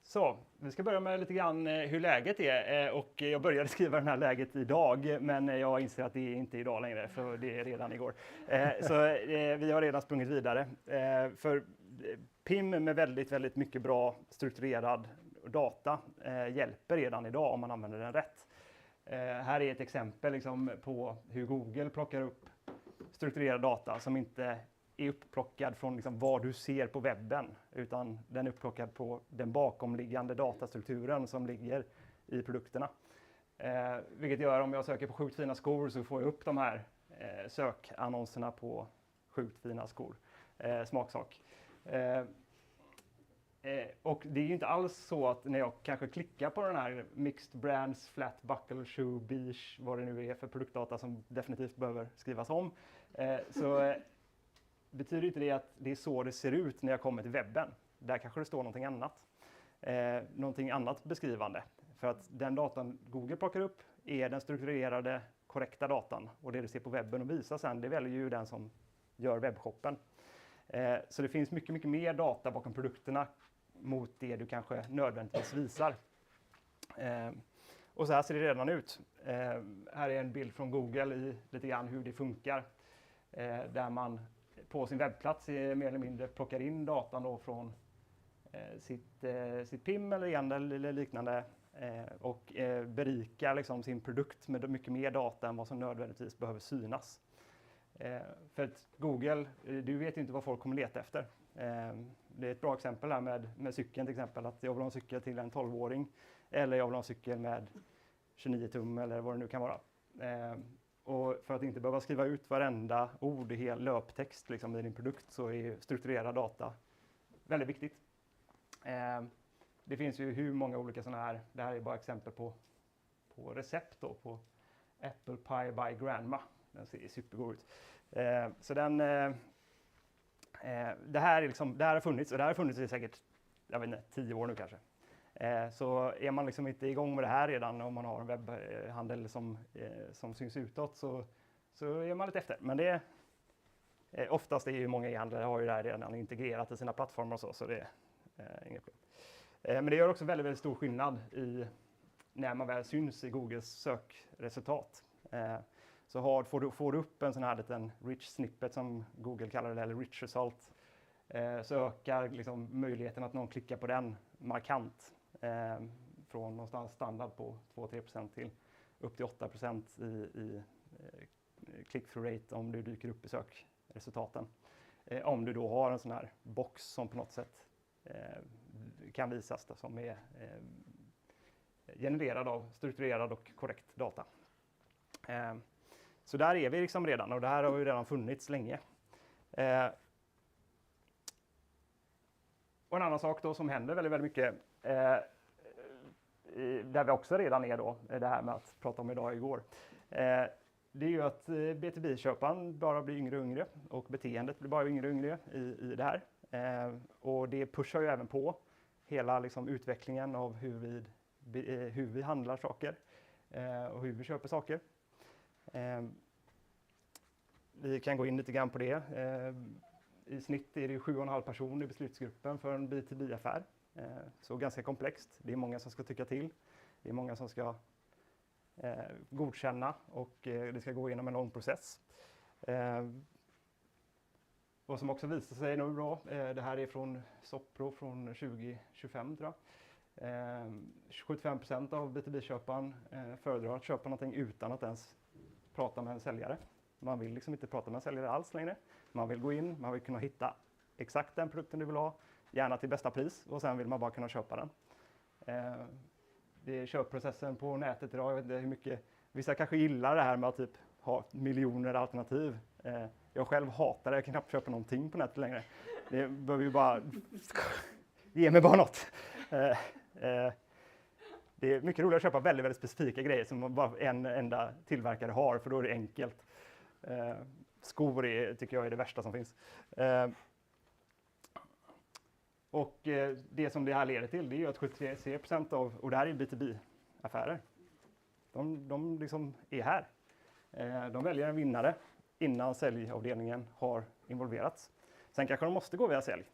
Så, vi ska börja med lite grann hur läget är, och jag började skriva den här läget idag, men jag inser att det är inte idag längre, för det är redan igår. Så vi har redan sprungit vidare. För PIM med väldigt, väldigt mycket bra strukturerad data hjälper redan idag om man använder den rätt. Här är ett exempel liksom på hur Google plockar upp strukturerad data som inte är upplockad från liksom vad du ser på webben, utan den är upplockad på den bakomliggande datastrukturen som ligger i produkterna. Vilket gör, om jag söker på sjukt fina skor, så får jag upp de här sökannonserna på sjukt fina skor. Smaksak. Och det är ju inte alls så att när jag kanske klickar på den här Mixed Brands, Flat Buckle, Shoe, Beige, vad det nu är för produktdata som definitivt behöver skrivas om, så betyder inte det att det är så det ser ut när jag kommer till webben. Där kanske det står någonting annat. Någonting annat beskrivande. För att den datan Google plockar upp är den strukturerade, korrekta datan. Och det du ser på webben och visar sen, det väljer ju den som gör webbshoppen. Så det finns mycket, mycket mer data bakom produkterna mot det du kanske nödvändigtvis visar. Och så här ser det redan ut. Här är en bild från Google i lite grann hur det funkar. Där man på sin webbplats mer eller mindre plockar in datan då från sitt PIM eller e-handel eller liknande och berikar liksom sin produkt med mycket mer data än vad som nödvändigtvis behöver synas. För att Google, du vet ju inte vad folk kommer leta efter. Det är ett bra exempel här med cykeln till exempel, att jag vill ha en cykel till en 12-åring eller jag vill ha en cykel med 29 tum eller vad det nu kan vara. Och för att inte behöva skriva ut varenda ord i hel löptext liksom, i din produkt så är strukturerad data väldigt viktigt. Det finns ju hur många olika sådana här, det här är bara exempel på recept då, på Apple Pie by Grandma. Den ser supergod ut. Så det här har funnits, och det här har funnits i säkert, jag vet inte, 10 år nu kanske. Så är man liksom inte igång med det här redan, om man har en webbhandel som syns utåt, så är man lite efter. Men det är oftast är ju många e-handlare har ju det här redan integrerat i sina plattformar och så det är inget problem. Men det gör också väldigt, väldigt stor skillnad när man väl syns i Googles sökresultat. Så får du upp en sån här liten rich snippet som Google kallar det, eller rich result, så ökar liksom möjligheten att någon klickar på den markant. Från någonstans standard på 2-3% till upp till 8% i click-through rate om du dyker upp i sökresultaten. Om du då har en sån här box som på något sätt kan visas då, som är genererad av strukturerad och korrekt data. Så där är vi liksom redan, och det här har ju redan funnits länge. Och en annan sak då som händer väldigt, väldigt mycket, där vi också redan är då, det här med att prata om idag och igår. Det är ju att B2B-köparen bara blir yngre och yngre och beteendet blir bara yngre och yngre i det här. Och det pushar ju även på hela liksom utvecklingen av hur vi handlar saker och hur vi köper saker. Vi kan gå in lite grann på det. I snitt är det 7,5 personer i beslutsgruppen för en B2B-affär. Så ganska komplext. Det är många som ska tycka till. Det är många som ska godkänna och det ska gå igenom en lång process. Vad som också visar sig nu då, det här är från Sopro från 2025 tror jag. 75% av B2B-köparen föredrar att köpa någonting utan att ens prata med en säljare. Man vill liksom inte prata med en säljare alls längre. Man vill gå in, man vill kunna hitta exakt den produkten du vill ha, gärna till bästa pris, och sen vill man bara kunna köpa den. Det är köpprocessen på nätet idag, jag vet inte hur mycket, vissa kanske gillar det här med att typ ha miljoner alternativ. Jag själv hatar det, jag kan knappt köpa någonting på nätet längre. Det behöver ju bara, ge mig bara något. Det är mycket roligare att köpa väldigt, väldigt specifika grejer som bara en enda tillverkare har, för då är det enkelt. Skor tycker jag är det värsta som finns. Och det som det här leder till, det är ju att 73% av, och det här är B2B-affärer, de liksom är här. De väljer en vinnare innan säljavdelningen har involverats. Sen kanske de måste gå via sälj.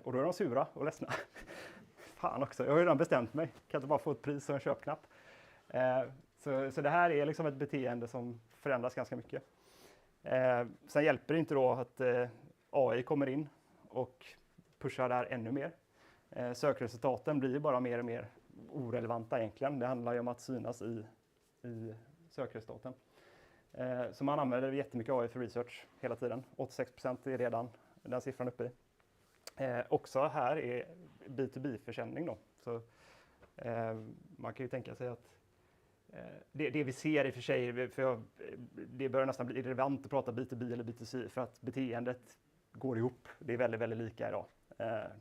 Och då är de sura och ledsna. Fan också, jag har ju redan bestämt mig. Kan inte bara få ett pris och en köpknapp. Så det här är liksom ett beteende som förändras ganska mycket. Sen hjälper det inte då att AI kommer in och pushar där ännu mer. Sökresultaten blir bara mer och mer orelevanta egentligen. Det handlar ju om att synas i sökresultaten. Så man använder jättemycket AI för research hela tiden. 86% är redan den siffran uppe i. Också här är B2B-försäljning då. Så man kan ju tänka sig att det vi ser i och för sig, för det börjar nästan bli irrelevant att prata B2B eller B2C för att beteendet går ihop. Det är väldigt, väldigt lika idag.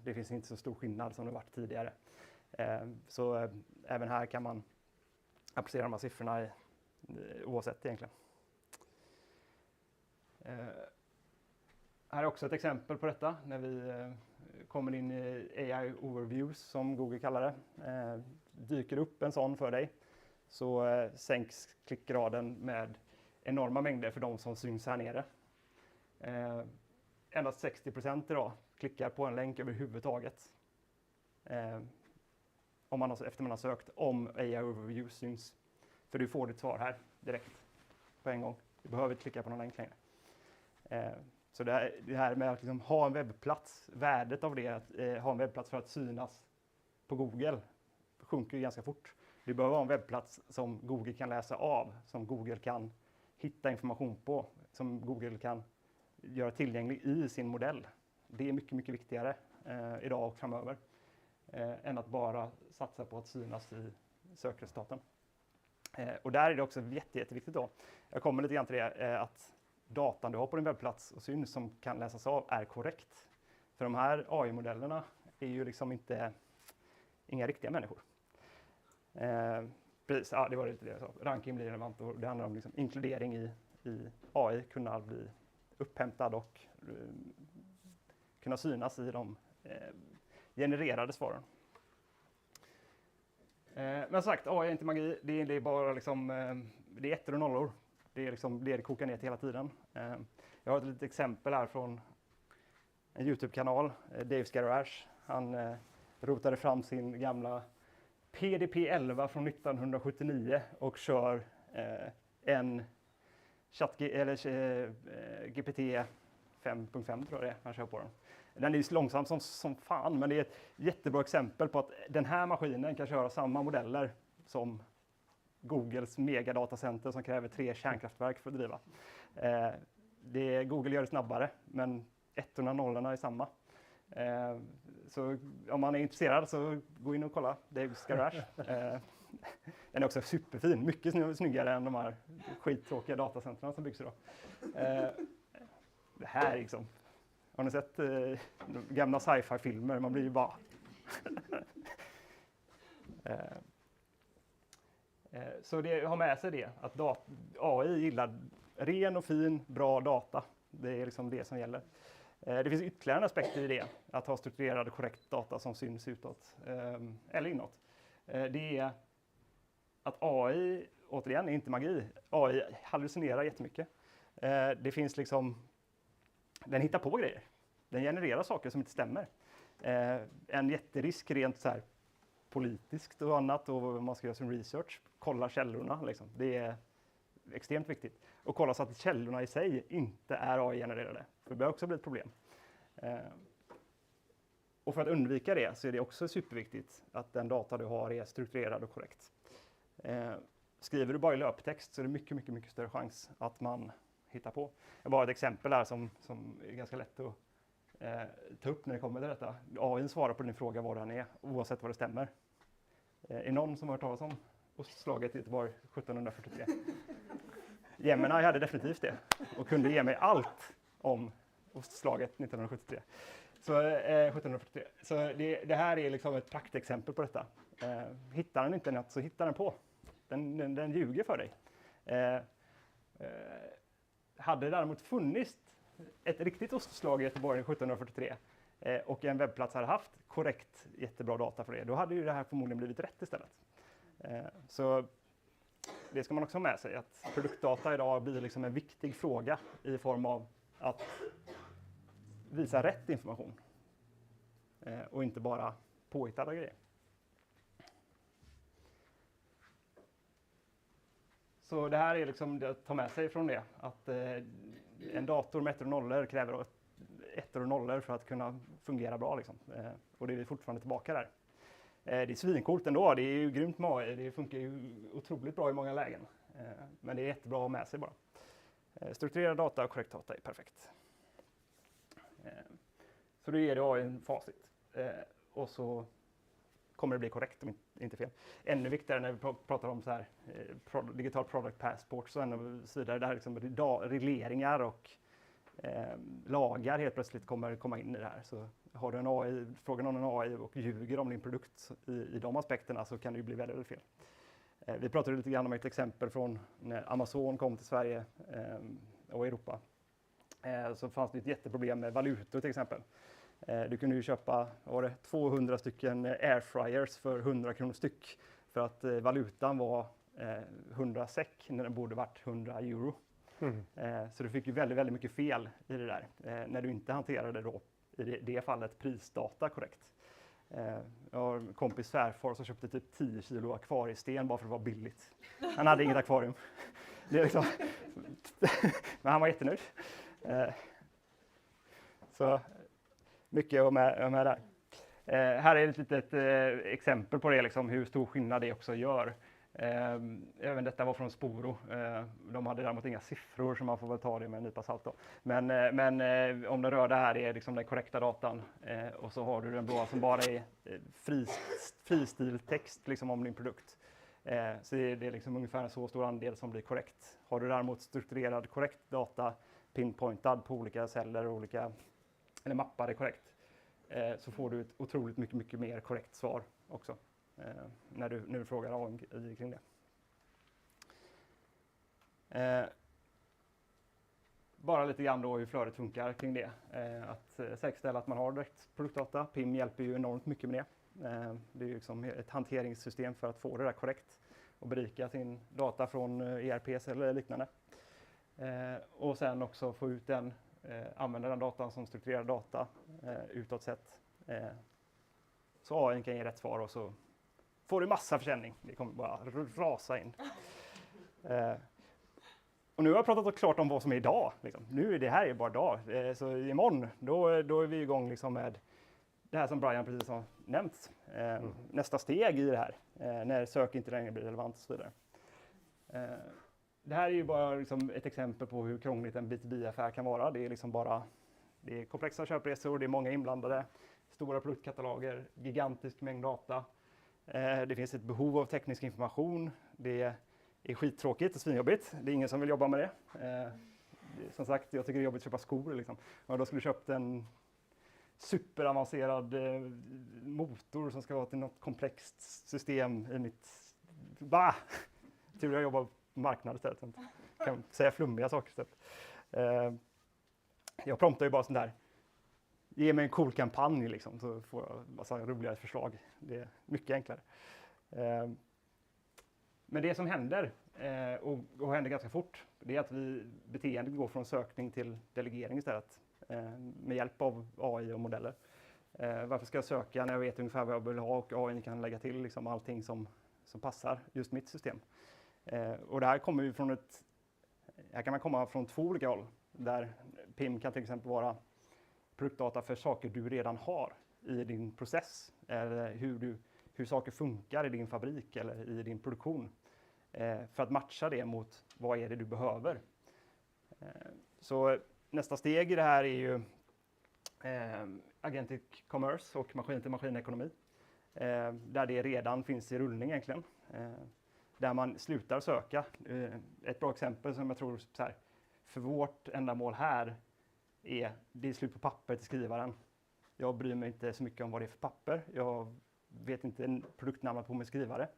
Det finns inte så stor skillnad som det varit tidigare. Så även här kan man applicera de här siffrorna oavsett egentligen. Här är också ett exempel på detta när vi kommer in i AI overviews som Google kallar det. Dyker upp en sån för dig så sänks klickgraden med enorma mängder för de som syns här nere. Endast 60% idag klickar på en länk överhuvudtaget. efter man har sökt om AI overview syns. För du får ditt svar här direkt på en gång. Du behöver inte klicka på någon länk längre. Så det här med att liksom ha en webbplats, värdet av det, att ha en webbplats för att synas på Google sjunker ju ganska fort. Du behöver ha en webbplats som Google kan läsa av, som Google kan hitta information på, som Google kan göra tillgänglig i sin modell. Det är mycket, mycket viktigare idag och framöver än att bara satsa på att synas i sökresultaten. Och där är det också jätteviktigt då. Jag kommer lite grann till det, att datan du har på din webbplats och syns som kan läsas av är korrekt. För de här AI-modellerna är ju liksom inga riktiga människor. Precis, det var lite det jag sa. Ranking blir relevant och det handlar om liksom inkludering i AI, kunna bli upphämtad och kunna synas i de genererade svaren. Men sagt, AI är inte magi, det är bara liksom, det är ettor och nollor. Det är liksom det kokar ner till hela tiden. Jag har ett litet exempel här från en YouTube-kanal, Dave's Garage. Han rotade fram sin gamla PDP-11 från 1979 och kör en GPT 5.5 tror jag det är, han kör på den. Den är ju långsam som fan, men det är ett jättebra exempel på att den här maskinen kan köra samma modeller som Googles megadatacenter som kräver 3 kärnkraftverk för att driva. Google gör det snabbare, men ettorna och nollorna är samma. Så om man är intresserad så gå in och kolla Dave's Garage. Den är också superfin, mycket snyggare än de här skittråkiga datacentren som byggs idag. Det här är liksom, har ni sett gamla sci-fi-filmer? Man blir ju bara... Så det har med sig det, att AI gillar ren och fin, bra data. Det är liksom det som gäller. Det finns ytterligare en aspekt i det, att ha strukturerad och korrekt data som syns utåt eller inåt. Det är att AI, återigen, är inte magi. AI hallucinerar jättemycket. Det finns liksom, den hittar på grejer. Den genererar saker som inte stämmer. En jätterisk rent så här politiskt och annat, och man ska göra sin research, kolla källorna. Liksom. Det är extremt viktigt. Och kolla så att källorna i sig inte är AI-genererade. För det bör också bli ett problem. Och för att undvika det så är det också superviktigt att den data du har är strukturerad och korrekt. Skriver du bara i löptext så är det mycket, mycket, mycket större chans att man hittar på. Jag har bara ett exempel här som är ganska lätt att ta upp när det kommer till detta. AI svarar på din fråga vad den är, oavsett vad det stämmer. Är någon som har hört talas om ostslaget i Göteborg 1743? Gemini hade definitivt det och kunde ge mig allt om ostslaget 1973. Så 1743. Så det här är liksom ett praktexempel på detta. Hittar den inte något så hittar den på. Den ljuger för dig. Hade det däremot funnits ett riktigt ostslag i Göteborg 1743 och en webbplats hade haft korrekt jättebra data för det, då hade ju det här förmodligen blivit rätt istället. Så det ska man också ha med sig, att produktdata idag blir liksom en viktig fråga i form av att visa rätt information och inte bara påhittade grejer. Så det här är liksom det att ta med sig från det, att en dator med ettor och nollor kräver ettor och nollor för att kunna fungera bra. Liksom. Och det är vi fortfarande tillbaka där. Det är svincoolt ändå, det är ju grymt med AI, det funkar ju otroligt bra i många lägen. Men det är jättebra att ha med sig bara. Strukturerad data och korrekt data är perfekt. Så då ger det AI en facit. Och så kommer det bli korrekt om inte fel. Ännu viktigare när vi pratar om så här, digital product passport så vidare, där liksom regleringar och lagar helt plötsligt kommer komma in i det här. Så har du en AI, frågan om en AI och ljuger om din produkt i de aspekterna så kan det ju bli väldigt, väldigt fel. Vi pratade lite grann om ett exempel från när Amazon kom till Sverige och Europa. Så fanns det ett jätteproblem med valutor till exempel. Du kunde ju köpa 200 stycken airfryers för 100 kronor styck för att valutan var 100 SEK när den borde varit 100 euro. Så du fick ju väldigt, väldigt mycket fel i det där när du inte hanterade då i det fallet prisdata korrekt. Jag har en kompis svärfar som köpte typ 10 kilo akvariesten bara för att det var billigt. Han hade inget akvarium. Det är liksom men han var jättenöjd. Så mycket att med där. Här är ett litet exempel på det, liksom, hur stor skillnad det också gör. Även detta var från Sporo. De hade däremot inga siffror, så man får väl ta det med en nypa salt då. Men om det röda här är liksom den korrekta datan, och så har du den blåa som bara är fristil text liksom om din produkt. Så det är liksom ungefär en så stor andel som blir korrekt. Har du däremot strukturerad korrekt data, pinpointad på olika celler, eller mappade korrekt, så får du ett otroligt mycket mer korrekt svar också. När du frågar AI kring det. Bara lite grann då hur flödet funkar kring det. Att säkerställa att man har direkt produktdata. PIM hjälper ju enormt mycket med det. Det är ju liksom ett hanteringssystem för att få det där korrekt och berika sin data från ERPs eller liknande. Och sen också få ut använda den datan som strukturerad data utåt sett. Så AI kan ge rätt svar och så får du massa försäljning. Det kommer bara rasa in. Och nu har jag pratat klart om vad som är idag. Liksom. Nu är det här bara idag. Så imorgon, då är vi igång liksom med det här som Brian precis har nämnt. Nästa steg i det här. När sök inte längre blir relevant och så vidare. Det här är ju bara liksom ett exempel på hur krångligt en B2B-affär kan vara. Det är liksom det är komplexa köpresor, det är många inblandade, stora produktkataloger, gigantisk mängd data. Det finns ett behov av teknisk information. Det är skittråkigt och svinjobbigt. Det är ingen som vill jobba med det. Som sagt, jag tycker det är jobbigt att köpa skor. Liksom. Och då skulle jag köpt en superavancerad motor som ska vara till något komplext system i mitt... Tur jag jobbar på marknaden istället. Jag kan säga flummiga saker istället. Jag promptar ju bara sån där. Ge mig en cool kampanj liksom, så får jag massa roliga förslag. Det är mycket enklare. Men det som händer, och händer ganska fort, det är att beteendet går från sökning till delegering istället. Med hjälp av AI och modeller. Varför ska jag söka när jag vet ungefär vad jag vill ha och AI kan lägga till liksom allting som passar just mitt system. Och det här kommer ju här kan man komma från 2 olika håll. Där PIM kan till exempel vara produktdata för saker du redan har i din process. Eller hur saker funkar i din fabrik eller i din produktion. För att matcha det mot vad är det du behöver. Så nästa steg i det här är ju agentic commerce och maskin-till-maskin-ekonomi. Där det redan finns i rullning egentligen. Där man slutar söka. Ett bra exempel som jag tror så här, för vårt ändamål här det är slut på papper till skrivaren. Jag bryr mig inte så mycket om vad det är för papper. Jag vet inte produktnamnet på min skrivare.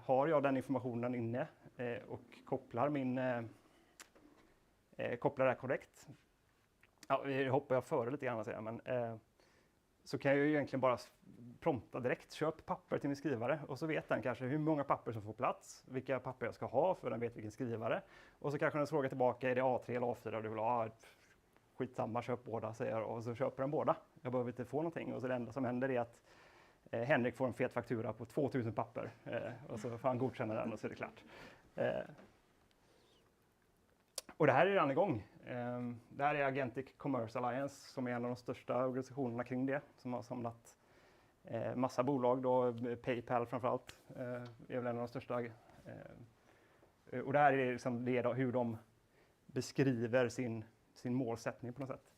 Har jag den informationen inne och kopplar det här korrekt. Ja, det hoppar jag före lite grann säga, men så kan jag ju egentligen bara prompta direkt. Köp papper till min skrivare och så vet den kanske hur många papper som får plats, vilka papper jag ska ha för den vet vilken skrivare. Och så kanske den frågar tillbaka, är det A3 eller A4 du vill ha? Skitsamma, köp båda, säger jag, och så köper den båda. Jag behöver inte få någonting och så det enda som händer är att Henrik får en fet faktura på 2000 papper och så får han godkänna den och så är det klart. Och det här är redan igång. Det här är Agentic Commerce Alliance som är en av de största organisationerna kring det. Som har samlat massa bolag, då, PayPal framförallt är väl en av de största. Och det här är liksom hur de beskriver sin målsättning på något sätt.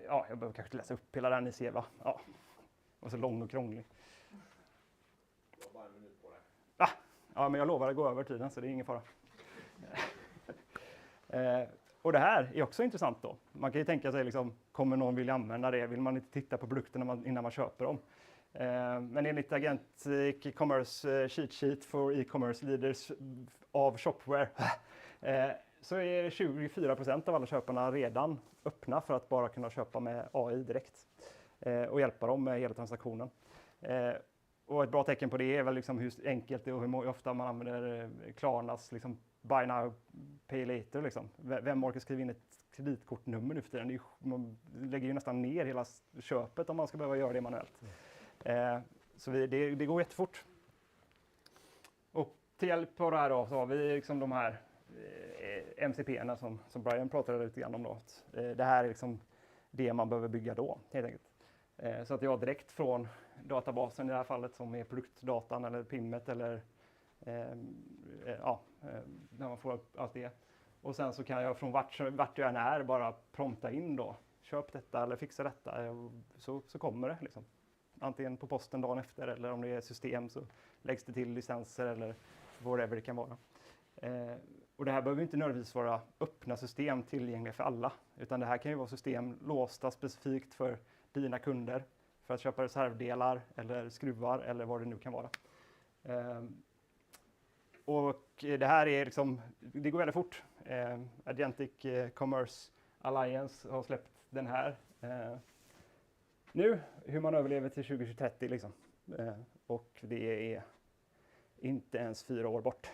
Ja, jag behöver kanske inte läsa upp hela den, ni ser va? Ja, och så lång och krånglig. Du har bara en minut på dig. Ja, men jag lovar att gå över tiden så det är ingen fara. Och det här är också intressant då. Man kan ju tänka sig liksom, kommer någon vilja använda det? Vill man inte titta på produkterna innan man köper dem? Men enligt Agentic Commerce Cheat Sheet for e-commerce leaders of shopware så är 24% av alla köparna redan öppna för att bara kunna köpa med AI direkt och hjälpa dem med hela transaktionen. Och ett bra tecken på det är väl liksom hur enkelt det är och hur ofta man använder Klarnas liksom buy now, pay later liksom. Vem orkar skriva in ett kreditkortnummer nu för tiden? Man lägger ju nästan ner hela köpet om man ska behöva göra det manuellt. Så det går jättefort. Och till hjälp på det här då, så har vi liksom de här MCP-erna som Brian pratade lite grann om då. Det här är liksom det man behöver bygga då, helt enkelt. Så att jag direkt från databasen i det här fallet som är produktdatan eller PIMet eller när man får upp allt det. Och sen så kan jag från vart jag än är bara prompta in då. Köp detta eller fixa detta. Så kommer det liksom. Antingen på posten dagen efter eller om det är system så läggs det till licenser eller whatever det kan vara. Och det här behöver inte nödvändigtvis vara öppna system tillgängliga för alla. Utan det här kan ju vara system låsta specifikt för dina kunder. För att köpa reservdelar eller skruvar eller vad det nu kan vara. Och det här är liksom, det går väldigt fort. Agentic Commerce Alliance har släppt den här. Nu, hur man överlever till 2030 liksom. Och det är inte ens 4 år bort.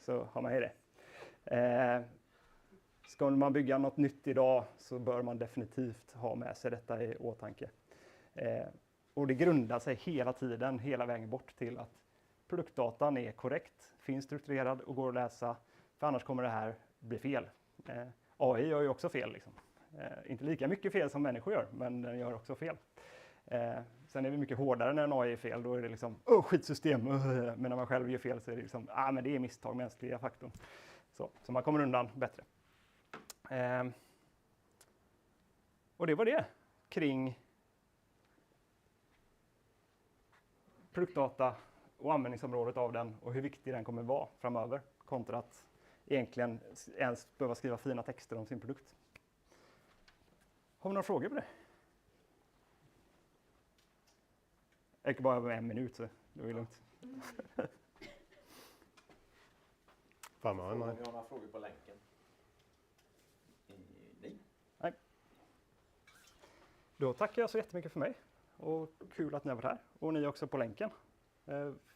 Så har man ju det. Ska man bygga något nytt idag så bör man definitivt ha med sig detta i åtanke. Och det grundar sig hela tiden, hela vägen bort till att produktdatan är korrekt, finns strukturerad och går att läsa. För annars kommer det här bli fel. AI gör ju också fel. Liksom. Inte lika mycket fel som människor gör, men den gör också fel. Sen är vi mycket hårdare när en AI är fel. Då är det liksom, skitsystem. Men när man själv gör fel så är det liksom, men det är misstag, mänskliga faktorn. Så man kommer undan bättre. Och det var det kring produktdata och användningsområdet av den och hur viktig den kommer vara framöver kontra att egentligen ens behöva skriva fina texter om sin produkt. Har vi några frågor på det? Jag gick bara över 1 minut så det är lugnt. Om ni har några frågor på länken? Nej. Då tackar jag så jättemycket för mig och kul att ni har varit här och ni också på länken.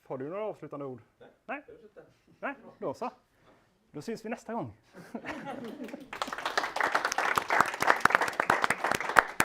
Har du några avslutande ord? Nej? Nej, då så. Då syns vi nästa gång.